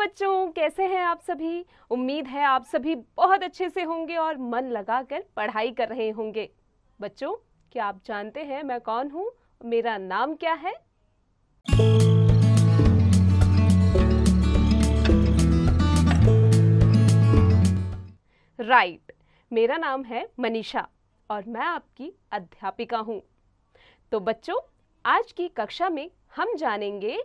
बच्चों, कैसे हैं आप सभी। उम्मीद है आप सभी बहुत अच्छे से होंगे और मन लगाकर पढ़ाई कर रहे होंगे। बच्चों, क्या आप जानते हैं मैं कौन हूँ, मेरा नाम क्या है? राइट, मेरा नाम है मनीषा और मैं आपकी अध्यापिका हूँ। तो बच्चों, आज की कक्षा में हम जानेंगे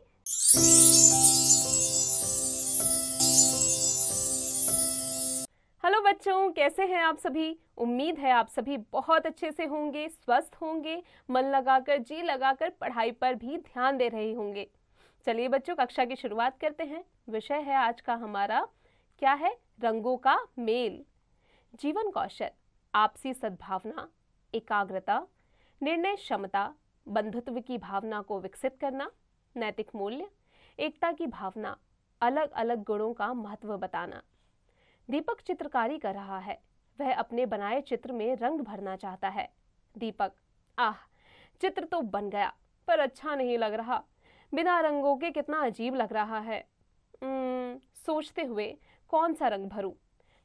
हेलो बच्चों, कैसे हैं आप सभी। उम्मीद है आप सभी बहुत अच्छे से होंगे, स्वस्थ होंगे, मन लगाकर जी लगाकर पढ़ाई पर भी ध्यान दे रहे होंगे। चलिए बच्चों, कक्षा की शुरुआत करते हैं। विषय है आज का हमारा, क्या है? रंगों का मेल। जीवन कौशल, आपसी सद्भावना, एकाग्रता, निर्णय क्षमता, बंधुत्व की भावना को विकसित करना, नैतिक मूल्य, एकता की भावना, अलग अलग गुणों का महत्व बताना। दीपक चित्रकारी कर रहा है। वह अपने बनाए चित्र में रंग भरना चाहता है। दीपक, आह, चित्र तो बन गया पर अच्छा नहीं लग रहा। बिना रंगों के कितना अजीब लग रहा है। सोचते हुए कौन सा रंग भरूं?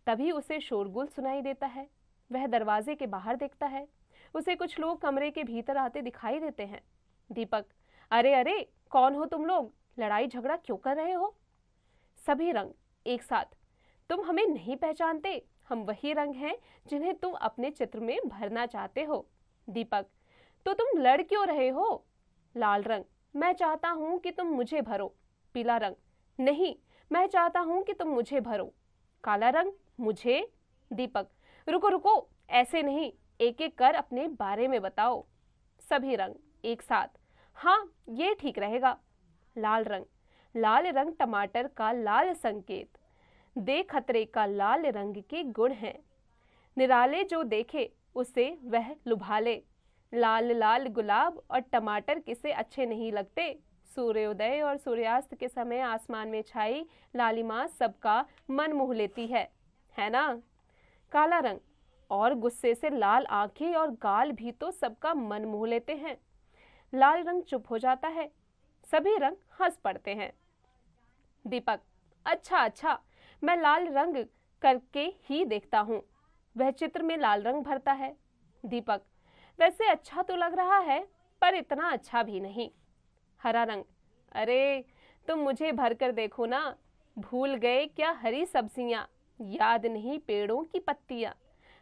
तभी उसे शोरगुल सुनाई देता है। वह दरवाजे के बाहर देखता है। उसे कुछ लोग कमरे के भीतर आते दिखाई देते हैं। दीपक, अरे अरे, कौन हो तुम लोग? लड़ाई झगड़ा क्यों कर रहे हो? सभी रंग एक साथ। तुम हमें नहीं पहचानते? हम वही रंग हैं जिन्हें तुम अपने चित्र में भरना चाहते हो। दीपक, तो तुम लड़ क्यों रहे हो? लाल रंग, मैं चाहता हूं कि तुम मुझे भरो। पीला रंग, नहीं, मैं चाहता हूं कि तुम मुझे भरो। काला रंग, मुझे। दीपक, रुको रुको, ऐसे नहीं, एक एक कर अपने बारे में बताओ। सभी रंग एक साथ, हाँ, ये ठीक रहेगा। लाल रंग, लाल रंग टमाटर का लाल संकेत, दे खतरे का लाल रंग के गुण हैं। निराले जो देखे उसे वह लुभा ले। लाल लाल गुलाब और टमाटर किसे अच्छे नहीं लगते। सूर्योदय और सूर्यास्त के समय आसमान में छाई लालिमा सबका मन मोह लेती है ना? काला रंग, और गुस्से से लाल आंखें और गाल भी तो सबका मन मोह लेते हैं। लाल रंग चुप हो जाता है। सभी रंग हंस पड़ते हैं। दीपक, अच्छा अच्छा, मैं लाल रंग करके ही देखता हूँ। वह चित्र में लाल रंग भरता है। दीपक, वैसे अच्छा तो लग रहा है पर इतना अच्छा भी नहीं। हरा रंग, अरे तुम मुझे भर कर देखो ना। भूल गए क्या हरी सब्जियां, याद नहीं पेड़ों की पत्तियां।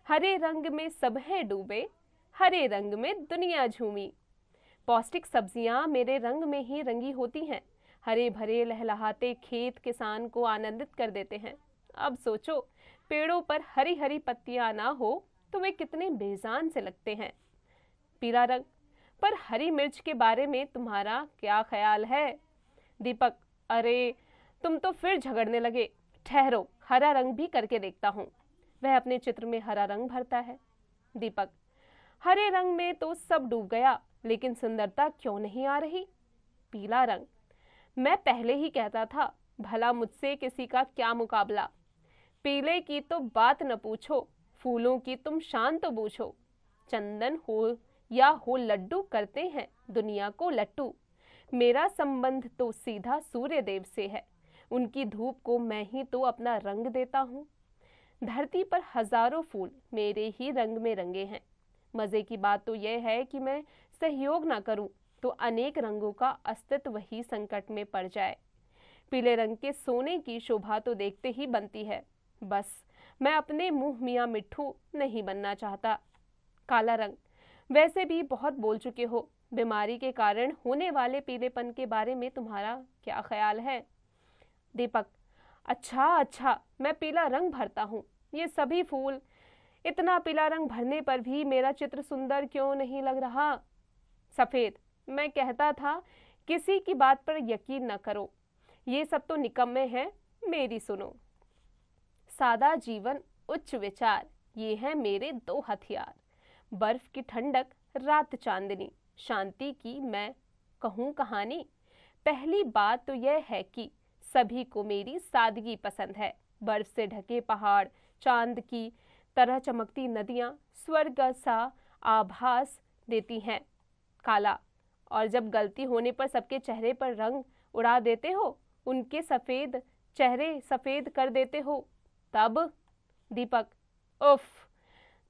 हरे रंग में सब हैं डूबे, हरे रंग में दुनिया झूमी। पौष्टिक सब्जियां मेरे रंग में ही रंगी होती हैं। हरे भरे लहलहाते खेत किसान को आनंदित कर देते हैं। अब सोचो, पेड़ों पर हरी हरी पत्तियां ना हो तो वे कितने बेजान से लगते हैं। पीला रंग, पर हरी मिर्च के बारे में तुम्हारा क्या ख्याल है? दीपक, अरे तुम तो फिर झगड़ने लगे। ठहरो, हरा रंग भी करके देखता हूँ। वह अपने चित्र में हरा रंग भरता है। दीपक, हरे रंग में तो सब डूब गया, लेकिन सुंदरता क्यों नहीं आ रही? पीला रंग, मैं पहले ही कहता था, भला मुझसे किसी का क्या मुकाबला। पीले की तो बात न पूछो, फूलों की तुम शान तो पूछो। चंदन हो या हो लड्डू करते हैं दुनिया को लट्टू। मेरा संबंध तो सीधा सूर्य देव से है, उनकी धूप को मैं ही तो अपना रंग देता हूँ। धरती पर हजारों फूल मेरे ही रंग में रंगे हैं। मजे की बात तो यह है कि मैं सहयोग ना करूं तो अनेक रंगों का अस्तित्व ही संकट में पड़ जाए। पीले रंग के सोने की शोभा तो देखते ही बनती है, बस मैं अपने मुंह मियाँ मिट्ठू नहीं बनना चाहता। काला रंग, वैसे भी बहुत बोल चुके हो। बीमारी के कारण होने वाले पीलेपन के बारे में तुम्हारा क्या ख्याल है? दीपक, अच्छा अच्छा, मैं पीला रंग भरता हूँ। ये सभी फूल, इतना पीला रंग भरने पर भी मेरा चित्र सुंदर क्यों नहीं लग रहा? सफेद, मैं कहता था किसी की बात पर यकीन न करो, ये सब तो निकम्मे हैं, मेरी सुनो। सादा जीवन उच्च विचार, ये हैं मेरे दो हथियार। बर्फ की ठंडक, रात चांदनी, शांति की मैं कहूँ कहानी। पहली बात तो यह है कि सभी को मेरी सादगी पसंद है। बर्फ से ढके पहाड़, चांद की तरह चमकती नदियाँ स्वर्ग सा आभास देती हैं। काला, और जब गलती होने पर सबके चेहरे पर रंग उड़ा देते हो, उनके सफ़ेद चेहरे सफेद कर देते हो तब। दीपक, उफ,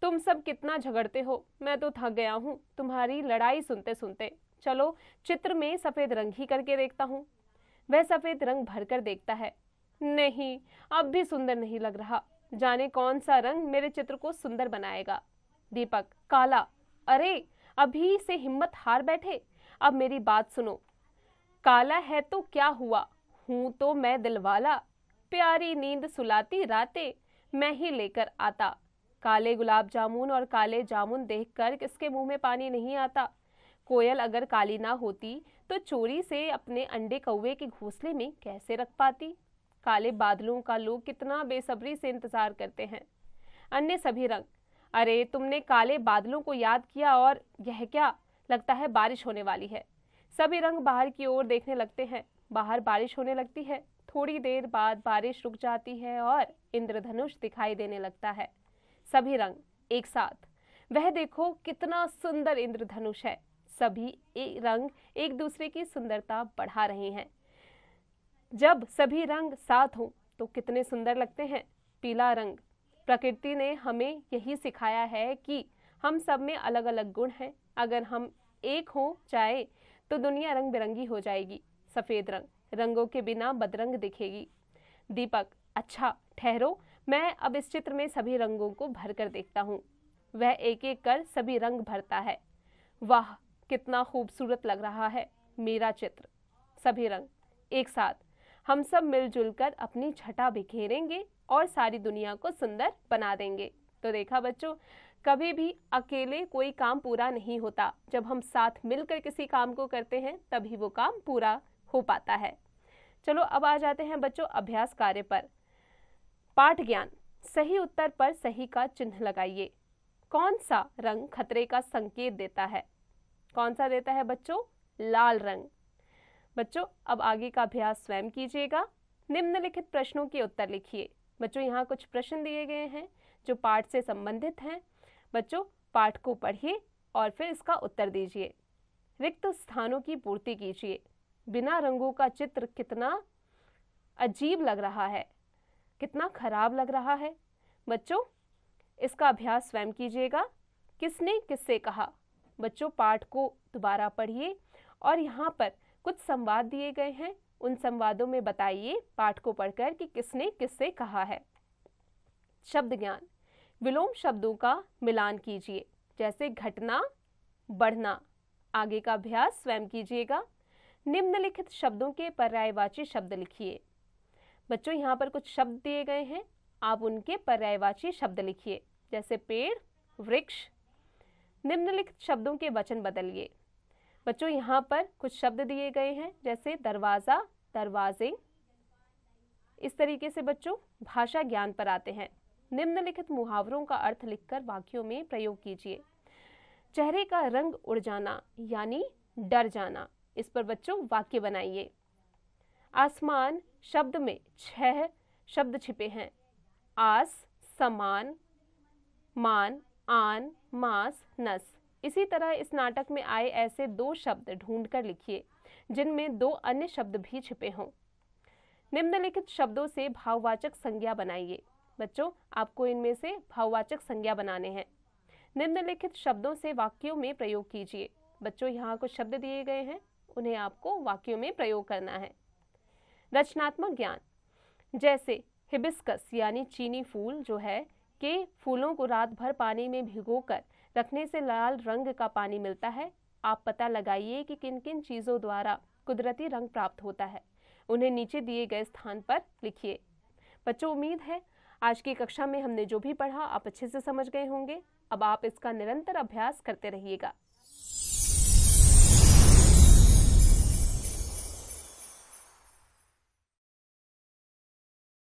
तुम सब कितना झगड़ते हो, मैं तो थक गया हूँ तुम्हारी लड़ाई सुनते सुनते। चलो चित्र में सफेद रंग ही करके देखता हूँ। वह सफेद रंग भरकर देखता है। नहीं, अब भी सुंदर नहीं लग रहा। जाने कौन सा रंग मेरे चित्र को सुंदर बनाएगा। दीपक, काला। अरे, अभी से हिम्मत हार बैठे। अब मेरी बात सुनो। काला है तो क्या हुआ, हूं तो मैं दिलवाला। प्यारी नींद सुलाती रातें मैं ही लेकर आता। काले गुलाब जामुन और काले जामुन देखकर किसके मुंह में पानी नहीं आता। कोयल अगर काली ना होती तो चोरी से अपने अंडे कौवे के घोंसले में कैसे रख पाती। काले बादलों का लोग कितना बेसब्री से इंतजार करते हैं। अन्य सभी रंग। अरे, तुमने काले बादलों को याद किया और यह क्या, लगता है बारिश होने वाली है। सभी रंग बाहर की ओर देखने लगते हैं। बाहर बारिश होने लगती है। थोड़ी देर बाद बारिश रुक जाती है और इंद्रधनुष दिखाई देने लगता है। सभी रंग एक साथ। वह देखो कितना सुंदर इंद्रधनुष है। सभी रंग एक दूसरे की सुंदरता बढ़ा रहे हैं। जब सभी रंग साथ हों तो कितने सुंदर लगते हैं। पीला रंग। प्रकृति ने हमें यही सिखाया है कि हम सब में अलग अलग गुण हैं। अगर हम एक हो जाए तो दुनिया रंग बिरंगी हो जाएगी। सफेद रंग। रंगों के बिना बदरंग दिखेगी। दीपक, अच्छा ठहरो, मैं अब इस चित्र में सभी रंगों को भर कर देखता हूँ। वह एक एक कर सभी रंग भरता है। वाह, कितना खूबसूरत लग रहा है मेरा चित्र। सभी रंग एक साथ। हम सब मिलजुल कर अपनी छटा बिखेरेंगे और सारी दुनिया को सुंदर बना देंगे। तो देखा बच्चों, कभी भी अकेले कोई काम पूरा नहीं होता। जब हम साथ मिलकर किसी काम को करते हैं तभी वो काम पूरा हो पाता है। चलो अब आ जाते हैं बच्चों अभ्यास कार्य पर। पाठ ज्ञान। सही उत्तर पर सही का चिन्ह लगाइए। कौन सा रंग खतरे का संकेत देता है? कौन सा देता है बच्चों? लाल रंग। बच्चों अब आगे का अभ्यास स्वयं कीजिएगा। निम्नलिखित प्रश्नों के उत्तर लिखिए। बच्चों यहाँ कुछ प्रश्न दिए गए हैं जो पाठ से संबंधित हैं। बच्चों पाठ को पढ़िए और फिर इसका उत्तर दीजिए। रिक्त स्थानों की पूर्ति कीजिए। बिना रंगों का चित्र कितना अजीब लग रहा है, कितना खराब लग रहा है। बच्चों इसका अभ्यास स्वयं कीजिएगा। किसने किससे कहा? बच्चों पाठ को दोबारा पढ़िए और यहाँ पर कुछ संवाद दिए गए हैं। उन संवादों में बताइए पाठ को पढ़कर कि किसने किससे कहा है। शब्द ज्ञान। विलोम शब्दों का मिलान कीजिए, जैसे घटना, बढ़ना। आगे का अभ्यास स्वयं कीजिएगा। निम्नलिखित शब्दों के पर्यायवाची शब्द लिखिए। बच्चों यहाँ पर कुछ शब्द दिए गए हैं, आप उनके पर्यायवाची शब्द लिखिए, जैसे पेड़, वृक्ष। निम्नलिखित शब्दों के वचन बदलिए। बच्चों यहाँ पर कुछ शब्द दिए गए हैं, जैसे दरवाजा, दरवाजे। इस तरीके से बच्चों भाषा ज्ञान पर आते हैं। निम्नलिखित मुहावरों का अर्थ लिखकर वाक्यों में प्रयोग कीजिए। चेहरे का रंग उड़ जाना यानी डर जाना। इस पर बच्चों वाक्य बनाइए। आसमान शब्द में 6 शब्द छिपे हैं। आस, समान, मान, आन, मास, नस। इसी तरह इस नाटक में आए ऐसे 2 शब्द ढूंढकर लिखिए जिनमें 2 अन्य शब्द भी छिपे हों। निम्नलिखित शब्दों से भाववाचक संज्ञा बनाइए। बच्चों आपको इनमें से भाववाचक संज्ञा बनाने हैं। निम्नलिखित शब्दों से वाक्यों में प्रयोग कीजिए। बच्चों यहाँ कुछ शब्द दिए गए हैं, उन्हें आपको वाक्यों में प्रयोग करना है। रचनात्मक ज्ञान, जैसे हिबिस्कस यानी चीनी फूल जो है के फूलों को रात भर पानी में भिगोकर रखने से लाल रंग का पानी मिलता है। आप पता लगाइए कि किन किन चीज़ों द्वारा कुदरती रंग प्राप्त होता है। उन्हें नीचे दिए गए स्थान पर लिखिए। बच्चों उम्मीद है आज की कक्षा में हमने जो भी पढ़ा आप अच्छे से समझ गए होंगे। अब आप इसका निरंतर अभ्यास करते रहिएगा।